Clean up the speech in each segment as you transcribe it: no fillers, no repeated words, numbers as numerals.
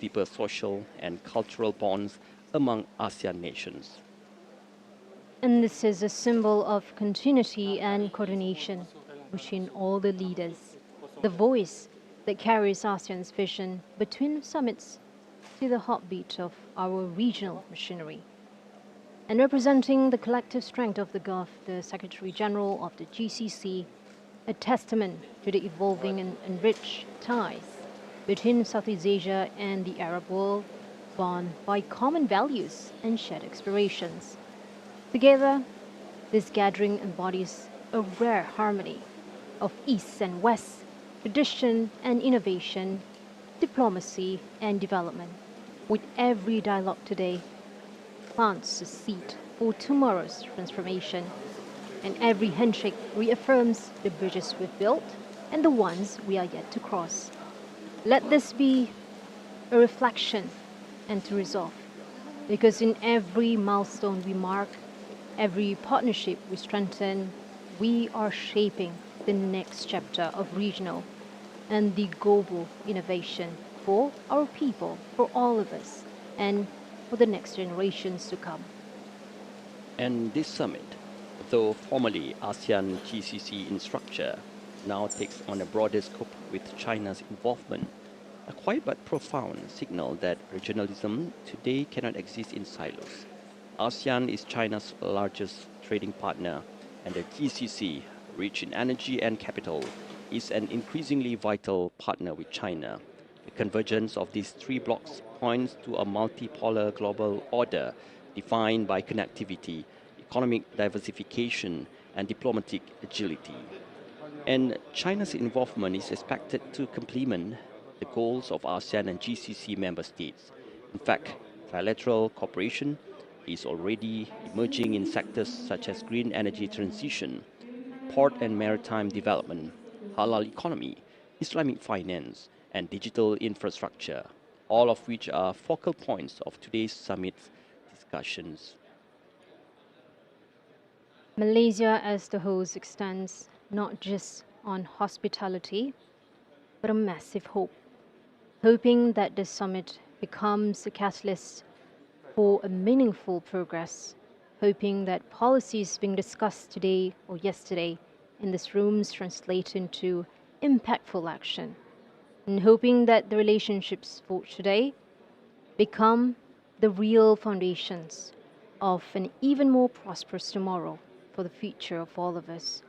deeper social and cultural bonds among ASEAN nations. And this is a symbol of continuity and coordination between all the leaders, the voice that carries ASEAN's vision between summits to the heartbeat of our regional machinery. And representing the collective strength of the Gulf, the Secretary General of the GCC, a testament to the evolving and enriched ties between Southeast Asia and the Arab world, bound by common values and shared aspirations. Together, this gathering embodies a rare harmony of East and West, tradition and innovation, diplomacy and development. With every dialogue today, plants the seed for tomorrow's transformation, and every handshake reaffirms the bridges we've built and the ones we are yet to cross. Let this be a reflection and to resolve, because in every milestone we mark, every partnership we strengthen, we are shaping the next chapter of regional and the global innovation for our people, for all of us, and for the next generations to come. And this summit, though formerly ASEAN GCC in structure, now takes on a broader scope with China's involvement, a quiet but profound signal that regionalism today cannot exist in silos. ASEAN is China's largest trading partner, and the GCC, rich in energy and capital, is an increasingly vital partner with China. The convergence of these three blocs points to a multipolar global order defined by connectivity, economic diversification, and diplomatic agility. And China's involvement is expected to complement the goals of ASEAN and GCC member states. In fact, trilateral cooperation is already emerging in sectors such as green energy transition, port and maritime development, halal economy, Islamic finance, and digital infrastructure, all of which are focal points of today's summit discussions. Malaysia as the host extends not just on hospitality, but a massive hope, hoping that this summit becomes a catalyst for a meaningful progress, hoping that policies being discussed today or yesterday in this rooms translate into impactful action, and hoping that the relationships forged today become the real foundations of an even more prosperous tomorrow for the future of all of us.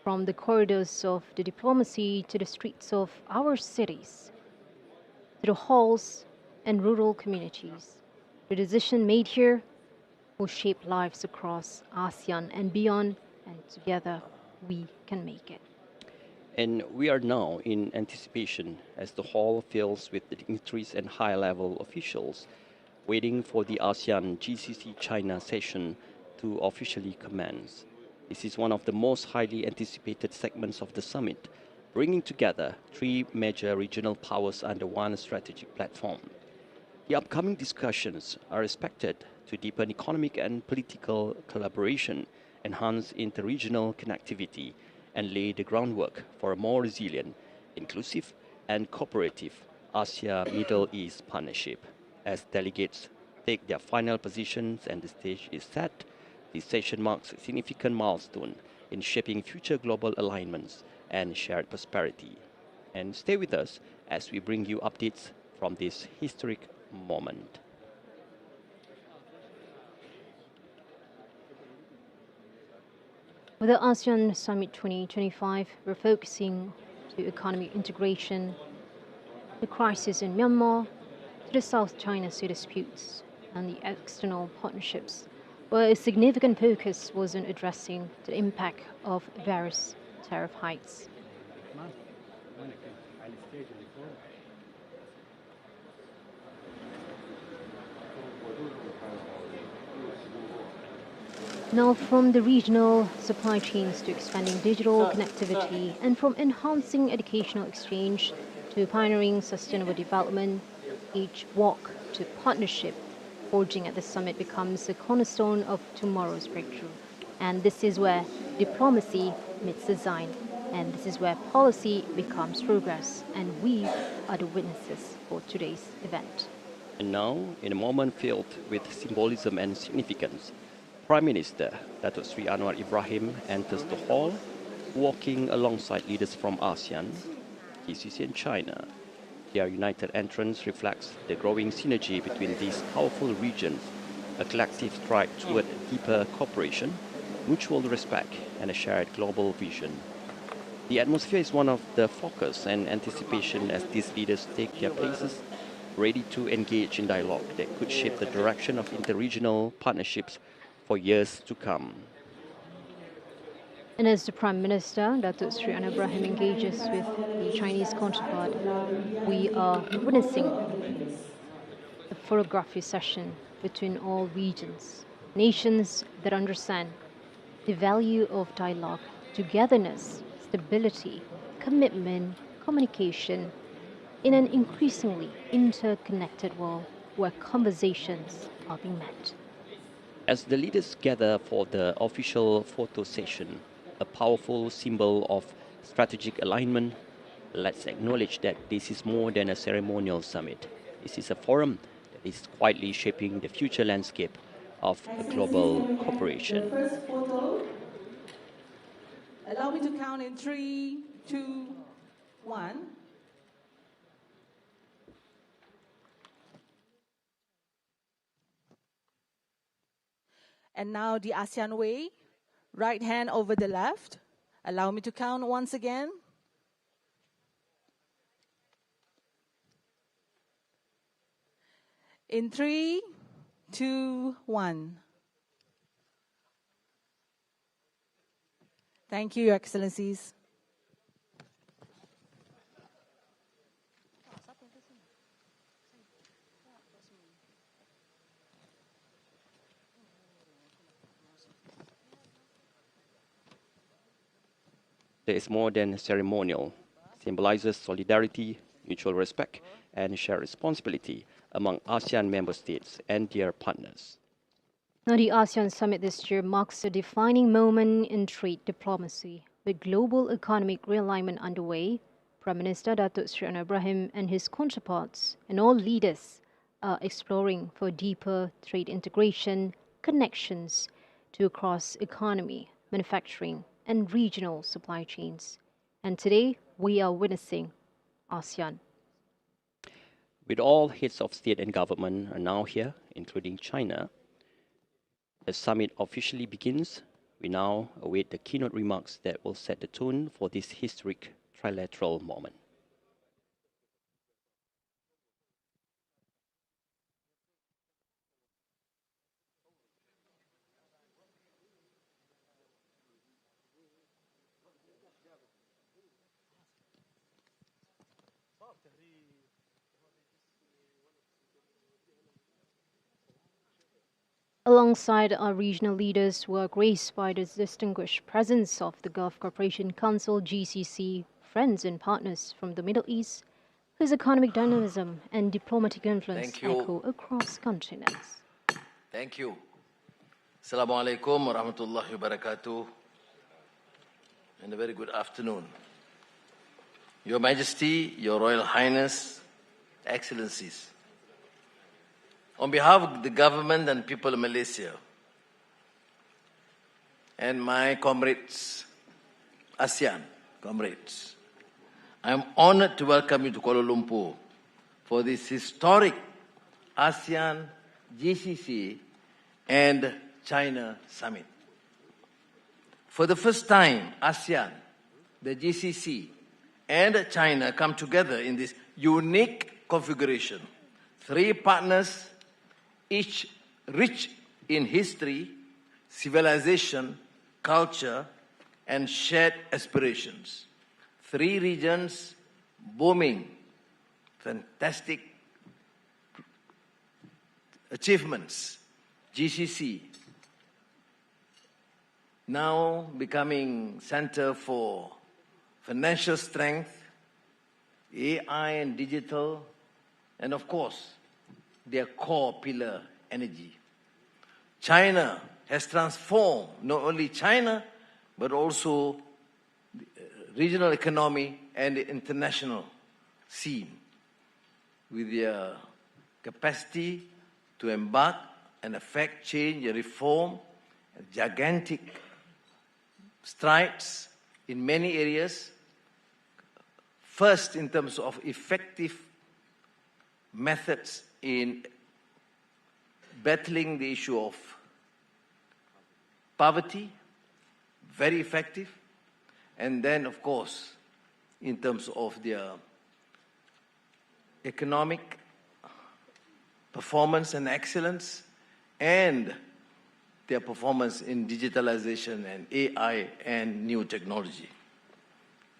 From the corridors of the diplomacy to the streets of our cities, to the halls and rural communities, the decision made here will shape lives across ASEAN and beyond, and together we can make it. And we are now in anticipation as the hall fills with dignitaries and high level officials waiting for the ASEAN GCC China session to officially commence. This is one of the most highly anticipated segments of the summit, bringing together three major regional powers under one strategic platform. The upcoming discussions are expected to deepen economic and political collaboration, enhance interregional connectivity, and lay the groundwork for a more resilient, inclusive, and cooperative Asia-Middle East partnership. As delegates take their final positions and the stage is set, this session marks a significant milestone in shaping future global alignments and shared prosperity. And stay with us as we bring you updates from this historic moment. With the ASEAN Summit 2025, we're focusing to economic integration, the crisis in Myanmar, to the South China Sea disputes, and the external partnerships, where a significant focus was on addressing the impact of various tariff hikes. Now, from the regional supply chains to expanding digital connectivity, and from enhancing educational exchange to pioneering sustainable development, each walk to partnership forging at the summit becomes a cornerstone of tomorrow's breakthrough. And this is where diplomacy meets design, And this is where policy becomes progress, and we are the witnesses for today's event. And now, in a moment filled with symbolism and significance, Prime Minister Datuk Sri Anwar Ibrahim enters the hall, walking alongside leaders from ASEAN, GCC and China. Their united entrance reflects the growing synergy between these powerful regions, a collective stride toward deeper cooperation, mutual respect, and a shared global vision. The atmosphere is one of the focus and anticipation as these leaders take their places, ready to engage in dialogue that could shape the direction of interregional partnerships for years to come. And as the Prime Minister, Datuk Sri Anwar Ibrahim, engages with the Chinese counterpart, we are witnessing a photography session between all regions, nations that understand the value of dialogue, togetherness, stability, commitment, communication in an increasingly interconnected world where conversations are being met. As the leaders gather for the official photo session, a powerful symbol of strategic alignment, let's acknowledge that this is more than a ceremonial summit. This is a forum that is quietly shaping the future landscape of a global The cooperation. first photo. Allow me to count in 3, 2, 1. And now the ASEAN way. Right hand over the left. Allow me to count once again. In 3, 2, 1. Thank you, Your Excellencies. There is more than ceremonial. It symbolizes solidarity, mutual respect, and shared responsibility among ASEAN member states and their partners. Now, the ASEAN summit this year marks a defining moment in trade diplomacy. With global economic realignment underway, Prime Minister Datuk Sri Anwar Ibrahim and his counterparts and all leaders are exploring for deeper trade integration, connections to across economy, manufacturing, and regional supply chains. And today, we are witnessing ASEAN. With all heads of state and government are now here, including China, the summit officially begins. We now await the keynote remarks that will set the tone for this historic trilateral moment. Alongside our regional leaders who are graced by the distinguished presence of the Gulf Cooperation Council GCC friends and partners from the Middle East, whose economic dynamism and diplomatic influence echo across continents. Thank you. Assalamualaikum warahmatullahi wabarakatuh. And a very good afternoon. Your Majesty, Your Royal Highness, Excellencies. On behalf of the government and people of Malaysia and my comrades, ASEAN comrades, I am honored to welcome you to Kuala Lumpur for this historic ASEAN, GCC and China summit. For the first time, ASEAN, the GCC and China come together in this unique configuration. Three partners, each rich in history, civilization, culture, and shared aspirations. Three regions booming, fantastic achievements. GCC, now becoming center for financial strength, AI and digital, and of course, their core pillar, energy. China has transformed not only China, but also regional economy and the international scene with their capacity to embark and affect change and reform, gigantic strides in many areas. First, in terms of effective methods in battling the issue of poverty, very effective. And then, of course, in terms of their economic performance and excellence, and their performance in digitalization and AI and new technology.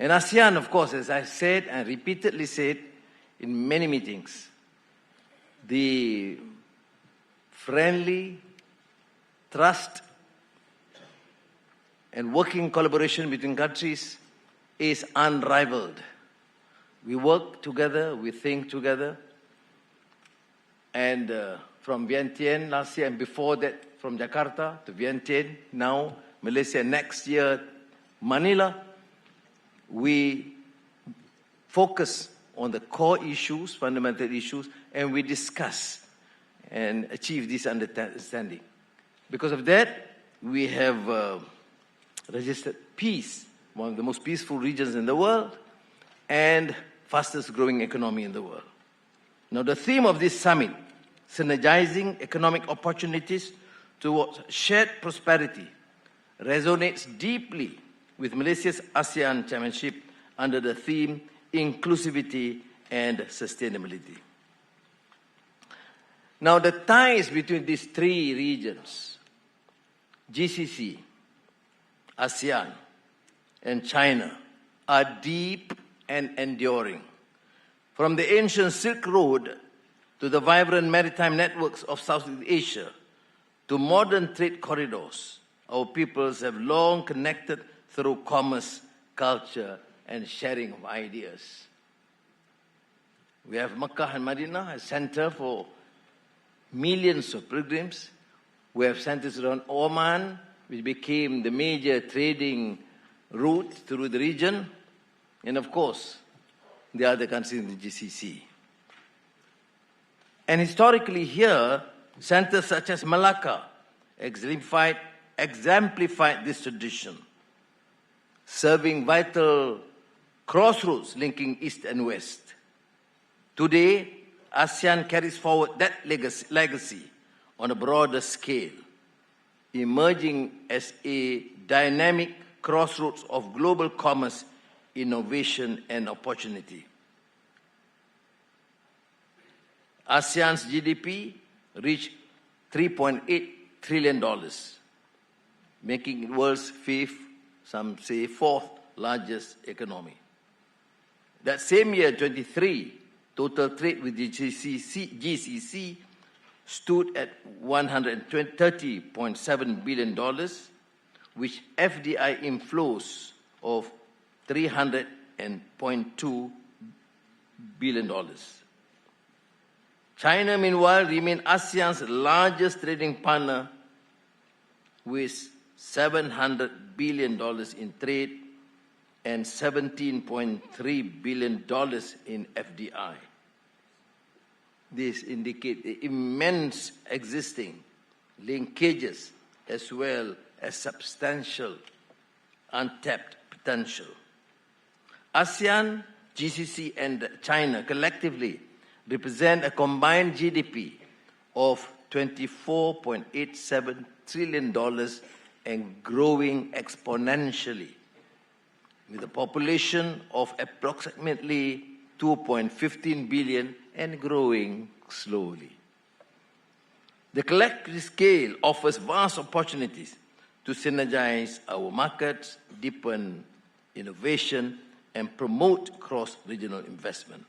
And ASEAN, of course, as I said and repeatedly said in many meetings, the friendly, trust, and working collaboration between countries is unrivaled. We work together, we think together, and from Vientiane last year and before that from Jakarta to Vientiane, now Malaysia, next year Manila, we focus on the core issues, fundamental issues, and we discuss and achieve this understanding. Because of that, we have registered peace, one of the most peaceful regions in the world, and fastest growing economy in the world. Now, the theme of this summit, synergizing economic opportunities towards shared prosperity, resonates deeply with Malaysia's ASEAN chairmanship under the theme inclusivity and sustainability. Now, the ties between these three regions, GCC, ASEAN, and China, are deep and enduring. From the ancient Silk Road to the vibrant maritime networks of Southeast Asia to modern trade corridors, our peoples have long connected through commerce, culture, and sharing of ideas. We have Mecca and Medina, a center for millions of pilgrims. We have centers around Oman, which became the major trading route through the region. And of course, the other countries in the GCC. And historically here, centers such as Malacca exemplified this tradition, serving vital crossroads linking East and West. Today, ASEAN carries forward that legacy on a broader scale, emerging as a dynamic crossroads of global commerce, innovation, and opportunity. ASEAN's GDP reached $3.8 trillion, making it the world's fifth, some say fourth largest economy. That same year, 23, total trade with the GCC stood at $130.7 billion, which FDI inflows of $300.2 billion. China, meanwhile, remained ASEAN's largest trading partner with $700 billion in trade and $17.3 billion in FDI. This indicates the immense existing linkages as well as substantial untapped potential. ASEAN, GCC, and China collectively represent a combined GDP of $24.87 trillion and growing exponentially, with a population of approximately 2.15 billion and growing slowly. The collective scale offers vast opportunities to synergize our markets, deepen innovation, and promote cross-regional investment.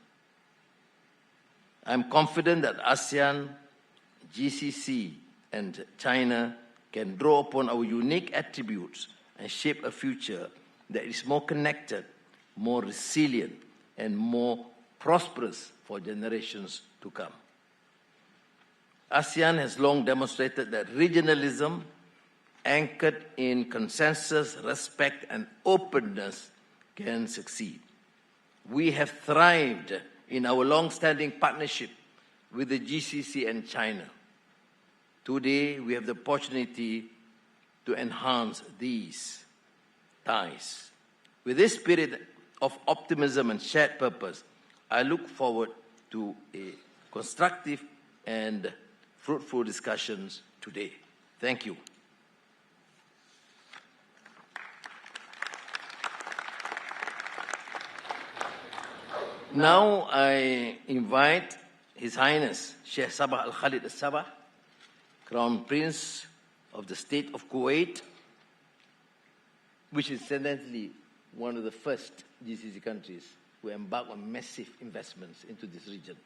I'm confident that ASEAN, GCC, and China can draw upon our unique attributes and shape a future that is more connected, more resilient, and more prosperous for generations to come. ASEAN has long demonstrated that regionalism, anchored in consensus, respect, and openness, can succeed. We have thrived in our long-standing partnership with the GCC and China. Today, we have the opportunity to enhance these ties. With this spirit of optimism and shared purpose, I look forward to a constructive and fruitful discussions today. Thank you. Now I invite His Highness Sheikh Sabah Al Khalid Al Sabah, Crown Prince of the State of Kuwait, which is incidentally one of the first GCC countries who embarked on massive investments into this region.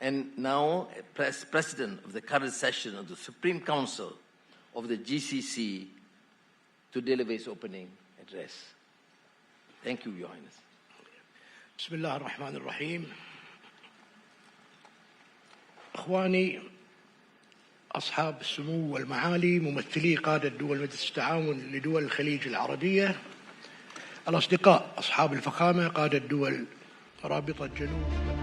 And now, President of the current session of the Supreme Council of the GCC, to deliver his opening address. Thank you, Your Highness. بسم الله الرحمن الرحيم. أخواني أصحاب السمو والمعالي، ممثلي قادة دول مجلس التعاون لدول الخليج العربية، الأصدقاء أصحاب الفخامة قادة دول رابطة جنوب